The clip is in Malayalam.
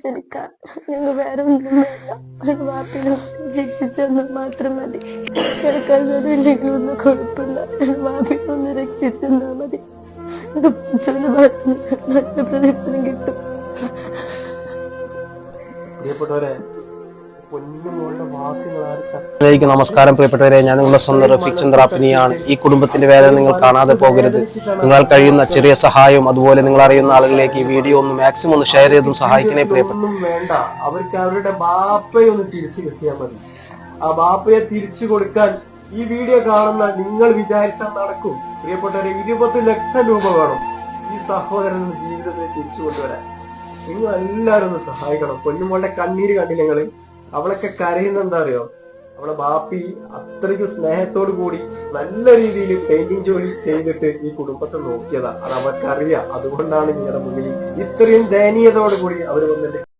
ചിരിക്കാൻ ഞങ്ങൾ വേറെ ഒന്നും വേണ്ട. ഒരു വാപ്പിനെ രക്ഷിച്ചെന്നാൽ മാത്രം മതി. കിടക്കാതില്ലെങ്കിലും ഒന്നും കുഴപ്പമില്ല. വാപ്പിനെ ഒന്ന് രക്ഷിച്ചെന്നാ മതി. നല്ല പ്രദർശനം കിട്ടും. പ്രിയപ്പെട്ടവരെ, നമസ്കാരം പ്രിയപ്പെട്ടവരെ, ഞാൻ നിങ്ങളുടെ സ്വന്തം റഫീഖ് ചന്ദ്രാപ്പിനിയാണ്. ഈ കുടുംബത്തിന്റെ വേദന നിങ്ങൾ കാണാതെ പോകരുത്. നിങ്ങൾ കഴിയുന്ന ചെറിയ സഹായം, അതുപോലെ നിങ്ങൾ അറിയുന്ന ആളുകളിലേക്ക് ഈ വീഡിയോ ഒന്ന് മാക്സിമം ഒന്ന് ഷെയർ ചെയ്തും സഹായിക്കണേ പ്രിയപ്പെട്ടു. വേണ്ട, അവർക്ക് അവരുടെ ബാപ്പയെ ഒന്ന് തിരിച്ചു കിട്ടിയാൽ മതി. ആ ബാപ്പയെ തിരിച്ചു കൊടുക്കാൻ ഈ വീഡിയോ കാണുന്ന നിങ്ങൾ വിചാരിച്ചാൽ നടക്കും. പ്രിയപ്പെട്ടവരെ, 20 ലക്ഷം രൂപ വേണം ഈ സഹോദരന്റെ ജീവിതത്തിൽ തിരിച്ചു കൊണ്ടുവരാൻ. നിങ്ങൾ എല്ലാവരും ഒന്ന് സഹായിക്കണം. പൊന്നുമോളുടെ കണ്ണീര് കണ്ടില്ലെങ്കിൽ അവളൊക്കെ കരയുന്ന എന്താ അറിയോ? അവളെ ബാപ്പി അത്രയ്ക്ക് സ്നേഹത്തോടു കൂടി നല്ല രീതിയിൽ പെയിന്റിങ് ജോലി ചെയ്തിട്ട് ഈ കുടുംബത്തെ നോക്കിയതാ. അത് അവർക്കറിയാം. അതുകൊണ്ടാണ് നിങ്ങളുടെ മുന്നിൽ ഇത്രയും ദയനീയതയോടു കൂടി അവർ വന്നിട്ട്